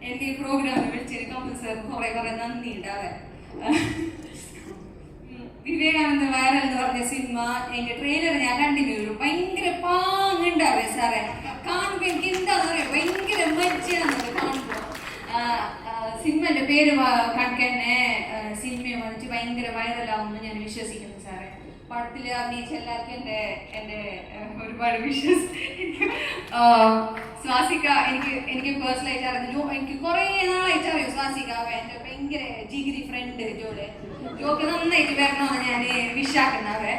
എനിക്ക് ഈ പ്രോഗ്രാമിൽ വിളിച്ചൊരു കമൽ സാർ കുറെ നന്ദി ഉണ്ടാവേ. വിവേകാനന്ദ വൈറൽ എന്ന് പറഞ്ഞ സിനിമ എന്റെ ട്രെയിലർ ഞാൻ കണ്ടിന്യൂ ഭയങ്കര പാങ്ങുണ്ടാവേ സാറേ. കാണുമ്പോ എനിക്ക് എന്താന്ന് പറയാ ഭയങ്കര മജ്ജയാണെന്ന് കാണുമ്പോ. സിനിമന്റെ പേര് കണക്കന്നെ സിനിമയെ വന്നിട്ട് ഭയങ്കര വൈറലാവുമെന്ന് ഞാൻ വിശ്വസിക്കുന്നു സാറേ. പടത്തിൽ അഭിനയിച്ച എല്ലാവർക്കും എൻ്റെ ഒരുപാട് വിഷസ്. സ്വാസിക എനിക്ക് പേഴ്സണലായിട്ട് അറിഞ്ഞു, എനിക്ക് കുറേ നാളായിട്ട് അറിയും സ്വാസിക. എൻ്റെ ഭയങ്കര ജിഗിരി ഫ്രണ്ട് ജോക്ക് നന്നായിട്ട് വരണമെന്ന് ഞാൻ വിശ്വാക്കുന്നവരെ.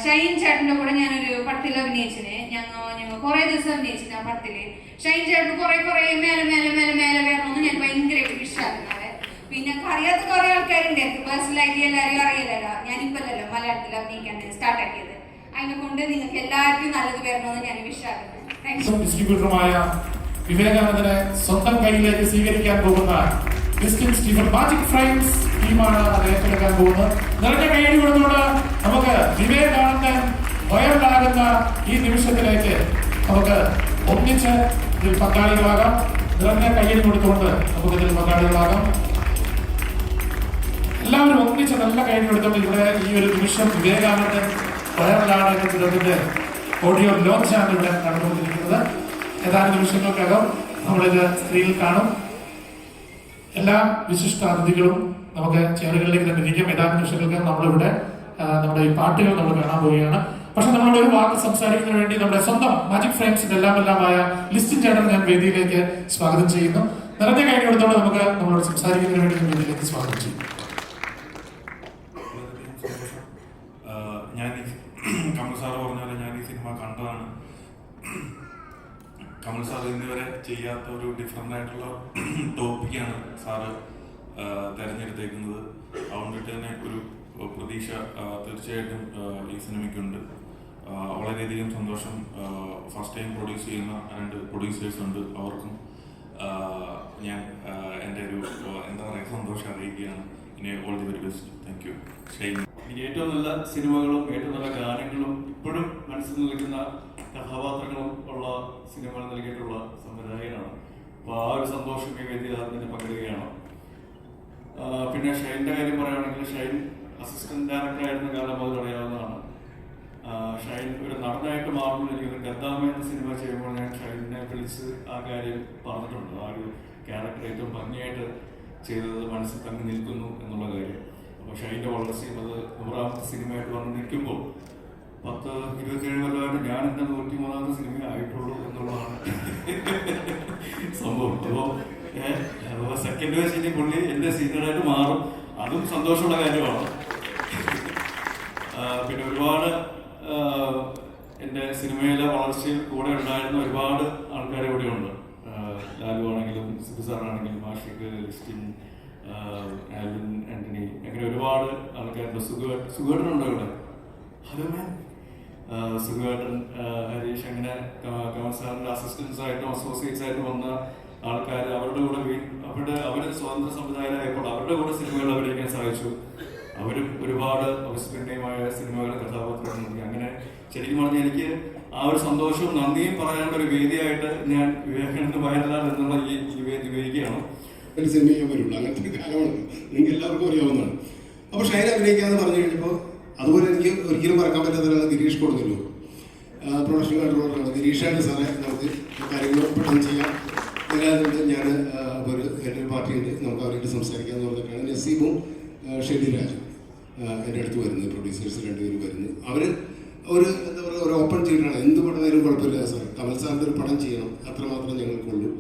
ഷൈൻ ചേട്ടൻ്റെ കൂടെ ഞാനൊരു പടത്തിൽ അഭിനയിച്ചിന്. ഞങ്ങൾ കുറേ ദിവസം അഭിനയിച്ചിന് ആ പടത്തില്. ഷൈൻ ചേട്ടൻ കുറേ മേലെ വരണമെന്ന് ഞാൻ ഭയങ്കരമായിട്ട് വിശ്വാക്കുന്നവരെ. പിന്നെ അറിയാത്ത കുറെ ആൾക്കാരുണ്ട്. എനിക്ക് പേഴ്സണലായിട്ട് എല്ലാവരും അറിയില്ലല്ലോ. ഞാനിപ്പല്ലല്ലോ മലയാളത്തിൽ അഭിനയിക്കാൻ സ്റ്റാർട്ട് ആക്കിയത്. അതിനെ കൊണ്ട് നിങ്ങൾക്ക് എല്ലാവർക്കും നല്ലത് വരണമെന്ന് ഞാൻ വിശ്വാസിക്കുന്നു. ഡിസ്ട്രിബ്യൂട്ടറുമായ വിവേകാനന്ദനെ സ്വന്തം കയ്യിലേക്ക് സ്വീകരിക്കാൻ പോകുന്ന ക്രിസ്ത്യൻ സ്റ്റീഫൻ മാജിക് ഫ്രെയിംസ് ടീമാണ് അത് ഏറ്റെടുക്കാൻ പോകുന്നത്. നിറഞ്ഞ കൈയടി കൊടുത്തുകൊണ്ട് നമുക്ക് വിവേകാനന്ദൻ വൈറലാകുന്ന ഈ നിമിഷത്തിലേക്ക് നമുക്ക് ഒന്നിച്ച് ഇതിൽ പങ്കാളികളാകാം. നിറഞ്ഞ കൈയടി കൊടുത്തുകൊണ്ട് നമുക്ക് ഇതിൽ പങ്കാളികളാകാം. എല്ലാവരും ഒന്നിച്ച് നല്ല കൈയടി കൊടുത്തുകൊണ്ട് ഇവിടെ ഈ ഒരു നിമിഷം വിവേകാനന്ദൻ വൈറലാണ് എന്ന ചിത്രത്തിന്റെ ഓഡിയോ ലോഞ്ചാണ് ഇവിടെ നടന്നുകൊണ്ടിരിക്കുന്നത്. ഏതാനും നിമിഷങ്ങൾക്കകം നമ്മളിത് സ്ക്രീനിൽ കാണും. എല്ലാ വിശിഷ്ട അതിഥികളും നമുക്ക് ചെയറുകളിലേക്ക് തന്നെ ഇരിക്കും. ഏതാനും നിമിഷങ്ങൾക്ക് നമ്മളിവിടെ നമ്മുടെ ഈ പാട്ടുകൾ നമ്മൾ കാണാൻ പോവുകയാണ്. പക്ഷെ നമ്മളോട് ഒരു വാക്ക് സംസാരിക്കുന്നതിന് വേണ്ടി നമ്മുടെ സ്വന്തം മാജിക് ഫ്രെയിംസിന്റെ എല്ലാമായ ലിസ്റ്റിൻ ചേട്ടൻ ഞാൻ വേദിയിലേക്ക് സ്വാഗതം ചെയ്യുന്നു. നിറഞ്ഞ കൈ കൊടുത്തോടെ നമുക്ക് നമ്മളോട് സംസാരിക്കുന്നതിന് വേണ്ടി വേദിയിലേക്ക് സ്വാഗതം ചെയ്യും. ഞാൻ കമൽ സാറ് പറഞ്ഞാൽ ഞാൻ ഈ സിനിമ കണ്ടതാണ്. കമൽ സാർ ഇന്നുവരെ ചെയ്യാത്ത ഒരു ഡിഫറെൻ്റ് ആയിട്ടുള്ള ടോപ്പിക്കാണ് സാറ് തിരഞ്ഞെടുത്തേക്കുന്നത്. അതുകൊണ്ടിട്ട് തന്നെ ഒരു പ്രതീക്ഷ തീർച്ചയായിട്ടും ഈ സിനിമയ്ക്കുണ്ട്. വളരെയധികം സന്തോഷം. ഫസ്റ്റ് ടൈം പ്രൊഡ്യൂസ് ചെയ്യുന്ന 2 പ്രൊഡ്യൂസേഴ്സ് ഉണ്ട്. അവർക്കും ഞാൻ എൻ്റെ ഒരു എന്താ പറയുക സന്തോഷം അറിയിക്കുകയാണ്. ഇനി all the very best. Thank you. ഇനി ഏറ്റവും നല്ല സിനിമകളും ഏറ്റവും നല്ല ഗാനങ്ങളും ഇപ്പോഴും മനസ്സിൽ നിൽക്കുന്ന കഥാപാത്രങ്ങളും ഉള്ള സിനിമകൾ നൽകിയിട്ടുള്ള സംവിധായകനാണ്. അപ്പോൾ ആ ഒരു സന്തോഷം ഈ വേദിയിൽ അതിന് പങ്കിടുകയാണ്. പിന്നെ ഷൈൻ്റെ കാര്യം പറയുകയാണെങ്കിൽ ഷൈൻ അസിസ്റ്റന്റ് ഡയറക്ടർ ആയിരുന്ന കാലം മുതൽ അറിയാവുന്നതാണ്. ഷൈൻ ഒരു നടനായിട്ട് മാറുമ്പോൾ എനിക്ക് ഗദ്ദാമ എന്ന സിനിമ ചെയ്യുമ്പോൾ ഞാൻ ഷൈനെ വിളിച്ച് ആ കാര്യം പറഞ്ഞിട്ടുണ്ട്. ആ ഒരു ക്യാരക്ടർ ഏറ്റവും ഭംഗിയായിട്ട് ചെയ്തത് മനസ്സിൽ തങ്ങി നിൽക്കുന്നു എന്നുള്ള കാര്യം. അപ്പോൾ ഷൈൻ്റെ വളർച്ചയും അത് 100ാമത്തെ സിനിമയായിട്ട് വന്ന് നിൽക്കുമ്പോൾ 10-27 കൊല്ലമായിട്ട് ഞാൻ എൻ്റെ 103ാമത്തെ സിനിമ ആയിട്ടുള്ളൂ എന്നുള്ളതാണ് സംഭവം. അപ്പോൾ സെക്കൻഡ് വേഴ്സിൻ്റെ പുള്ളി എൻ്റെ സീനിയറായിട്ട് മാറും. അതും സന്തോഷമുള്ള കാര്യമാണ്. പിന്നെ ഒരുപാട് എൻ്റെ സിനിമയിലെ വളർച്ചയിൽ കൂടെ ഉണ്ടായിരുന്ന ഒരുപാട് ആൾക്കാർ ഇവിടെ ഉണ്ട്. ലാലു ആണെങ്കിലും സിബു സാറാണെങ്കിലും ആഷിഖ്, ലിസ്റ്റിൻ, ആൽവിൻ, ആന്റണി, അങ്ങനെ ഒരുപാട് ആൾക്കാരുണ്ട്. സുഖേട്ടനുണ്ടോ ഇവിടെ? ഹലോ മാൻ. സുഖേട്ടൻ, ഹരീഷ്, അങ്ങനെ കമൽ സാറിൻ്റെ അസിസ്റ്റൻസ് ആയിട്ടും അസോസിയേറ്റ്സ് ആയിട്ടും വന്ന ആൾക്കാർ അവരുടെ കൂടെ അവർ സ്വതന്ത്ര സംവിധായകരായപ്പോൾ അവരുടെ കൂടെ സിനിമകൾ അഭിനയിക്കാൻ സാധിച്ചു. അവരും ഒരുപാട് അവിസ്മരണീയമായ സിനിമകളുടെ കഥാപാത്രങ്ങൾ നൽകി. അങ്ങനെ ശരിക്കും പറഞ്ഞാൽ എനിക്ക് ആ ഒരു സന്തോഷവും നന്ദിയും പറയാനുള്ള ഒരു വേദിയായിട്ട് ഞാൻ വിവേകാനന്ദ വയലാർ എന്നുള്ള ഈ വേദി ഉപയോഗിക്കുകയാണ്. ഒരു സിനിമ ചെയ്യാൻ വരുള്ളൂ. അങ്ങനത്തെ ഒരു കാലമാണ്, നിങ്ങൾക്ക് എല്ലാവർക്കും അറിയാവുന്നതാണ്. അപ്പോൾ ഷൈൻ അഭിനയിക്കാന്ന് പറഞ്ഞു കഴിഞ്ഞപ്പോൾ അതുപോലെ എനിക്ക് ഒരിക്കലും മറക്കാൻ പറ്റാത്തതാണ് ഗിരീഷ് കൊടുക്കല്ലോ. പ്രൊഡക്ഷൻ കൺട്രോളറാണ് ഗിരീഷാണ്. സാറേ നമുക്ക് കാര്യങ്ങൾ പെട്ടെന്ന് ചെയ്യാം. ഇതിനകത്ത് ഞാൻ ഒരു എൻ്റെ പാർട്ടിയുണ്ട്, നമുക്ക് അവരായിട്ട് സംസാരിക്കാമെന്ന് പറഞ്ഞിട്ടാണ് നസീബും ഷെഡി രാജും എൻ്റെ അടുത്ത് വരുന്നത്. പ്രൊഡ്യൂസേഴ്സ് 2 പേര് വരുന്നത്. അവർ ഒരു എന്താ പറയുക ഒരു ഓപ്പൺ ചെയ്തിട്ടാണ് എന്ത് പടമായാലും കുഴപ്പമില്ല സാർ, കമൽ സാറിൻ്റെ ഒരു പടം ചെയ്യണം, അത്രമാത്രം ഞങ്ങൾക്കുള്ളൂ,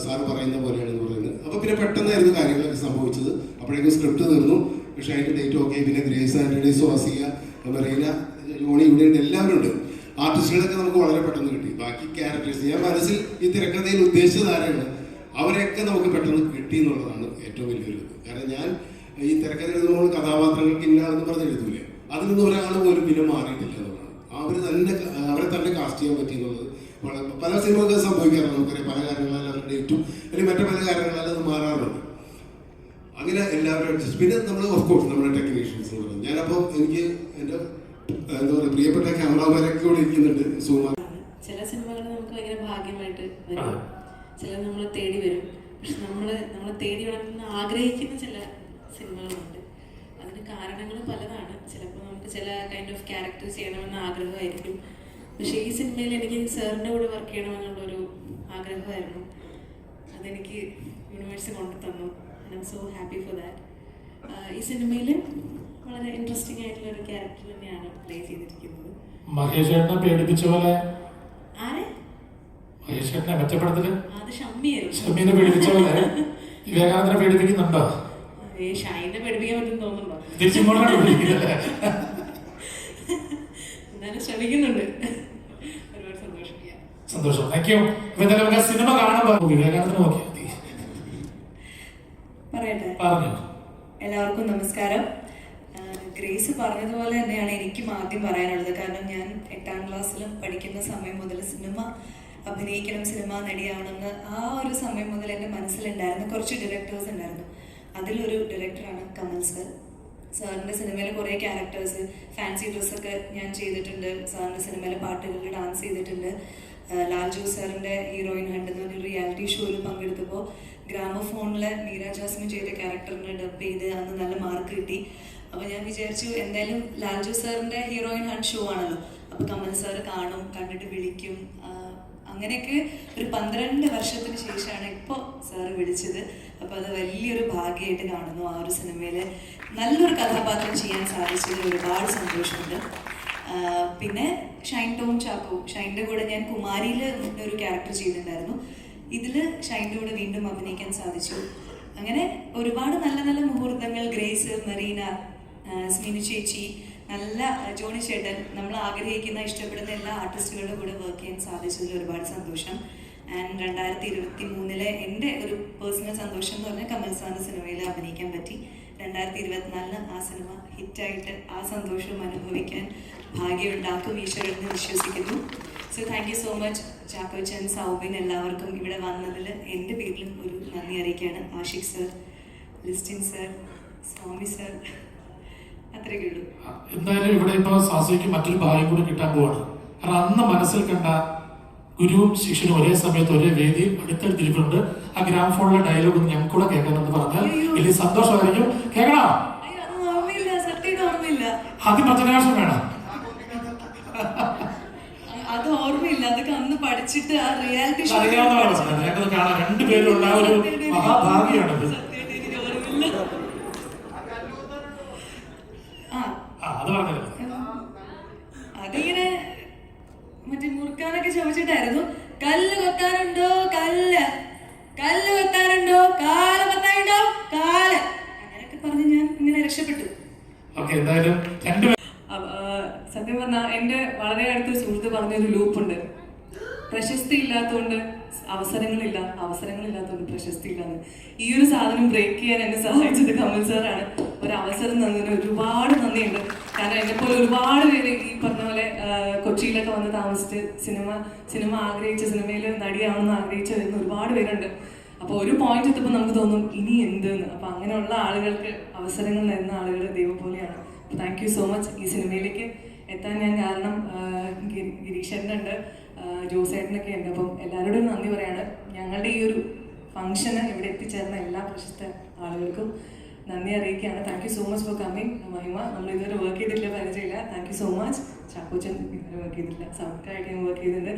സാറ് പറയുന്ന പോലെയാണെന്ന് പറയുന്നത്. അപ്പോൾ പിന്നെ പെട്ടെന്നായിരുന്നു കാര്യങ്ങളൊക്കെ സംഭവിച്ചത്. അപ്പോഴേക്കും സ്ക്രിപ്റ്റ് തീർന്നു. പക്ഷേ അതിൻ്റെ ഡേറ്റ് ഓക്കെ. പിന്നെ ഗ്രേസ് ആൻ്റണി, സ്വാസിക, മെറീന, ജോണി, ഇവിടെയുണ്ട്, എല്ലാവരും ഉണ്ട്. ആർട്ടിസ്റ്റുകളൊക്കെ നമുക്ക് വളരെ പെട്ടെന്ന് കിട്ടി. ബാക്കി ക്യാരക്ടേഴ്സ് ഞാൻ മനസ്സിൽ ഈ തിരക്കഥയിൽ ഉദ്ദേശിച്ചത് ആരാണ് അവരെയൊക്കെ നമുക്ക് പെട്ടെന്ന് കിട്ടി എന്നുള്ളതാണ് ഏറ്റവും വലിയൊരു ഇത്. കാരണം ഞാൻ ഈ തിരക്കഥ എഴുതുമ്പോൾ കഥാപാത്രങ്ങൾക്ക് ഇന്നാണെന്ന് പറഞ്ഞ് എഴുതൂലേ, അതിനൊന്നും ഒരാൾ പോലും പിന്നെ മാറിയിട്ടില്ല എന്നുള്ളതാണ്. അവരെ തന്നെ കാസ്റ്റ് ചെയ്യാൻ പറ്റി എന്നുള്ളത് പല സിനിമകൾക്ക് സംഭവിക്കാറുണ്ട്. നമുക്കറിയാം പല കാരണങ്ങളാൽ അവരുടെ ഡേറ്റും അല്ലെങ്കിൽ മറ്റു പല കാരണങ്ങളാൽ അത് മാറാറുണ്ട്. അങ്ങനെ എല്ലാവരും അഡ്ജസ്റ്റ്. പിന്നെ നമ്മൾ ഓഫ്കോഴ്സ് നമ്മുടെ ടെക്നീഷ്യൻസ് എന്ന് പറയുന്നത് ഞാനപ്പോൾ എനിക്ക് എൻ്റെ എന്താ പറയുക പ്രിയപ്പെട്ട ക്യാമറാമാരൊക്കെ കൂടെ ഇരിക്കുന്നുണ്ട്. ചില സിനിമകൾ നമുക്ക് ഭയങ്കര ഭാഗ്യമായിട്ട് വരും, ചില നമ്മൾ തേടി വരും. പക്ഷെ നമ്മളെ തേടി വളർത്തുന്ന ആഗ്രഹിക്കുന്ന ചില സിനിമകളുണ്ട്. അതിന് കാരണങ്ങൾ പലതാണ്. ചിലപ്പോൾ നമുക്ക് ചില കൈൻഡ് ഓഫ് ക്യാരക്ടർ ചെയ്യണമെന്ന ആഗ്രഹമായിരിക്കും. പക്ഷേ ഈ സിനിമയിൽ എനിക്ക് സാറിൻ്റെ കൂടെ വർക്ക് ചെയ്യണമെന്നുള്ളൊരു ആഗ്രഹമായിരുന്നു. അതെനിക്ക് യൂണിവേഴ്സ് കൊണ്ടു തന്നു. I am so happy for that. ഈ സിനിമയിൽ വളരെ ഇൻട്രസ്റ്റിംഗ് ആയിട്ടുള്ള ഒരു ക്യാരക്ടർ തന്നെയാണ് പ്ലേ ചെയ്തിരിക്കുന്നത്. മഹേഷ് ചേട്ടനെ പേടിപ്പിച്ച പോലെ ആരെ? മഹേഷ് ചേട്ടനെ മെച്ചപ്പെടുത്തല് അത് ഷമ്മിയായിരുന്നു. ഷമ്മീനെ പേടിപ്പിച്ച പോലെ വിവേകാനന്ദനെ പേടിപ്പിക്കുന്നുണ്ടോ? ഷൈനെ പഠിപ്പിക്കാൻ പറ്റും തോന്നുന്നുണ്ടോ? തിരിച്ചിങ്ങോട്ടാണ് പേടിപ്പിക്കുന്നത്. എന്നാലും ശ്രമിക്കുന്നുണ്ട്. ഒരുപാട് സന്തോഷം. സന്തോഷം. Thank you. അപ്പൊ എന്തായാലും നമുക്ക് സിനിമ കാണുമ്പോൾ വിവേകാനന്ദനെ നോക്കിയാൽ മതി. പറയട്ടെ? പറഞ്ഞു. എല്ലാവർക്കും നമസ്കാരം. ഗ്രേസ് പറഞ്ഞതുപോലെ തന്നെയാണ് എനിക്കും ആദ്യം പറയാനുള്ളത്. കാരണം ഞാൻ 8ാം ക്ലാസ്സിലും പഠിക്കുന്ന സമയം മുതൽ സിനിമ അഭിനയിക്കണം, സിനിമ നടിയാവണമെന്ന് ആ ഒരു സമയം മുതൽ എൻ്റെ മനസ്സിലുണ്ടായിരുന്നു. കുറച്ച് ഡയറക്ടേഴ്സ് ഉണ്ടായിരുന്നു. അതിലൊരു ഡയറക്ടറാണ് കമൽ സർ. സാറിൻ്റെ സിനിമയിൽ കുറേ ക്യാരക്ടേഴ്സ്, ഫാൻസി ഡ്രസ്സൊക്കെ ഞാൻ ചെയ്തിട്ടുണ്ട്. സാറിൻ്റെ സിനിമയിലെ പാട്ടുകളിൽ ഡാൻസ് ചെയ്തിട്ടുണ്ട്. ലാൽജു സാറിൻ്റെ ഹീറോയിൻ ഹണ്ട് എന്ന് പറഞ്ഞൊരു റിയാലിറ്റി ഷോയിൽ പങ്കെടുത്തപ്പോൾ ഗ്രാമഫോണിലെ മീര ജാസ്മിൻ ചെയ്ത ക്യാരക്ടറിനെ ഡബ് ചെയ്ത് അന്ന് നല്ല മാർക്ക് കിട്ടി. അപ്പോൾ ഞാൻ വിചാരിച്ചു എന്തായാലും ലാൽജു സാറിൻ്റെ ഹീറോയിൻ ഹണ്ട് ഷോ ആണല്ലോ, അപ്പോൾ കമൽ സാർ കാണും, കണ്ടിട്ട് വിളിക്കും. അങ്ങനെയൊക്കെ ഒരു 12 വർഷത്തിന് ശേഷമാണ് ഇപ്പോൾ സാറ് വിളിച്ചത്. അപ്പോൾ അത് വലിയൊരു ഭാഗ്യമായിട്ട് കാണുന്നു. ആ ഒരു സിനിമയിൽ നല്ലൊരു കഥാപാത്രം ചെയ്യാൻ സാധിച്ചതിൽ ഒരുപാട് സന്തോഷമുണ്ട്. പിന്നെ ഷൈൻ ടോം ചാക്കോ, ഷൈൻ്റെ കൂടെ ഞാൻ കുമാരിയിൽ ഒരു ക്യാരക്ടർ ചെയ്തിട്ടുണ്ടായിരുന്നു. ഇതിൽ ഷൈൻ്റെ കൂടെ വീണ്ടും അഭിനയിക്കാൻ സാധിച്ചു. അങ്ങനെ ഒരുപാട് നല്ല നല്ല മുഹൂർത്തങ്ങൾ. ഗ്രേസ്, മറീന, സ്മിനു ചേച്ചി, നല്ല ജോണി ചേട്ടൻ, നമ്മൾ ആഗ്രഹിക്കുന്ന ഇഷ്ടപ്പെടുന്ന എല്ലാ ആർട്ടിസ്റ്റുകളുടെ കൂടെ വർക്ക് ചെയ്യാൻ സാധിച്ചതിൽ ഒരുപാട് സന്തോഷം. ആൻഡ് 2023 എൻ്റെ ഒരു പേഴ്സണൽ സന്തോഷം എന്ന് പറഞ്ഞാൽ കമൽ സാറിൻ്റെ സിനിമയിൽ അഭിനയിക്കാൻ പറ്റി. 2024 ആ സിനിമ ഹിറ്റായിട്ട് ആ സന്തോഷവും അനുഭവിക്കാൻ ഭാഗ്യമുണ്ടാക്കും ഈശ്വരൻ വിശ്വസിക്കുന്നു. So thank you so much Chackochan, Soubin, എല്ലാവർക്കും ഇവിടെ വന്നതിൽ എൻ്റെ പേരിലും ഒരു നന്ദി അറിയിക്കുകയാണ്. Aashiq sir, Listin sir, Swami sir, അത്രയൊക്കെ ഉള്ളൂ. എന്തായാലും ഇവിടെ ഇപ്പൊ സാസിക്ക് മറ്റൊരു ഭാഗ്യം കൂടി കിട്ടാൻ പോവാണ്. കാരണം അന്ന് മനസ്സിൽ കണ്ട ഗുരുവും ശിഷ്യനും ഒരേ സമയത്ത് ഒരേ വേദിയിൽ അടുത്തടുത്തിരിക്കുന്നുണ്ട്. ആ ഗ്രാമഫോണിലെ ഡയലോഗ് ഒന്ന് ഞങ്ങൾക്ക് കൂടെ കേൾക്കണമെന്ന് പറഞ്ഞാൽ വലിയ സന്തോഷമായിരിക്കും. കേൾക്കണോ? ഓർമ്മയില്ല, സത്യമായിട്ട് ഓർമ്മയില്ല. ആദ്യം പ്രചനാശം വേണം. അത് ഓർമ്മയില്ല. അതൊക്കെ അന്ന് പഠിച്ചിട്ട് ആ റിയാലിറ്റി ഷോ ഞങ്ങൾക്ക് കാണാൻ രണ്ടുപേരുള്ള ഒരു മഹാഭാഗ്യമാണത്. അത് പറഞ്ഞല്ലോ. അതിങ്ങനെ മറ്റേ മുറുക്കാനൊക്കെ ചോദിച്ചിട്ടായിരുന്നു. കല്ല് കൊത്താനുണ്ടോ? കല്ല് കൊത്താനുണ്ടോ? കാല് കൊത്താനുണ്ടോ? കാല്, അങ്ങനെയൊക്കെ പറഞ്ഞ് ഞാൻ ഇങ്ങനെ രക്ഷപ്പെട്ടു. എന്തായാലും രണ്ടുപേരും സത്യം പറഞ്ഞാൽ എൻ്റെ വളരെ അടുത്തൊരു സുഹൃത്ത് പറഞ്ഞൊരു ലൂപ്പുണ്ട്. പ്രശസ്തി ഇല്ലാത്തതുകൊണ്ട് അവസരങ്ങളില്ലാത്തതുകൊണ്ട് പ്രശസ്തി ഇല്ലാന്ന്. ഈ ഒരു സാധനം ബ്രേക്ക് ചെയ്യാൻ എന്നെ സഹായിച്ചത് കമൽ സാറാണ്. ഒരു അവസരം തന്നതിന് ഒരുപാട് നന്ദിയുണ്ട്. കാരണം എന്നെപ്പോലെ ഒരുപാട് പേര് ഈ പറഞ്ഞ പോലെ കൊച്ചിയിലൊക്കെ വന്ന് താമസിച്ച് സിനിമ ആഗ്രഹിച്ച, സിനിമയിൽ നടിയാണെന്ന് ആഗ്രഹിച്ച് വരുന്ന ഒരുപാട് പേരുണ്ട്. അപ്പോൾ ഒരു പോയിന്റ് എത്തുമ്പോൾ നമുക്ക് തോന്നും ഇനി എന്തെന്ന്. അപ്പോൾ അങ്ങനെയുള്ള ആളുകൾക്ക് അവസരങ്ങൾ തരുന്ന ആളുകൾ ദൈവം പോലെയാണ്. അപ്പോൾ താങ്ക് യു സോ മച്ച്. ഈ സിനിമയിലേക്ക് എത്താൻ ഞാൻ കാരണം ഗിരീഷേട്ടനുണ്ട്, ജോസേട്ടനൊക്കെ ഉണ്ട്. അപ്പം എല്ലാവരോടും നന്ദി പറയാണ്. ഞങ്ങളുടെ ഈ ഒരു ഫംഗ്ഷന് ഇവിടെ എത്തിച്ചേർന്ന എല്ലാ പ്രശസ്ത ആളുകൾക്കും നന്ദി അറിയിക്കുകയാണ്. Thank you so much for coming. Mahima, നമ്മൾ ഇതുവരെ വർക്ക് ചെയ്തിട്ടില്ല, പരിചയമില്ല. Thank you so much. Chackochan ഇതുവരെ വർക്ക് ചെയ്തിട്ടില്ല, സൗക്കായിട്ട് ഞാൻ വർക്ക് ചെയ്തിട്ടുണ്ട്.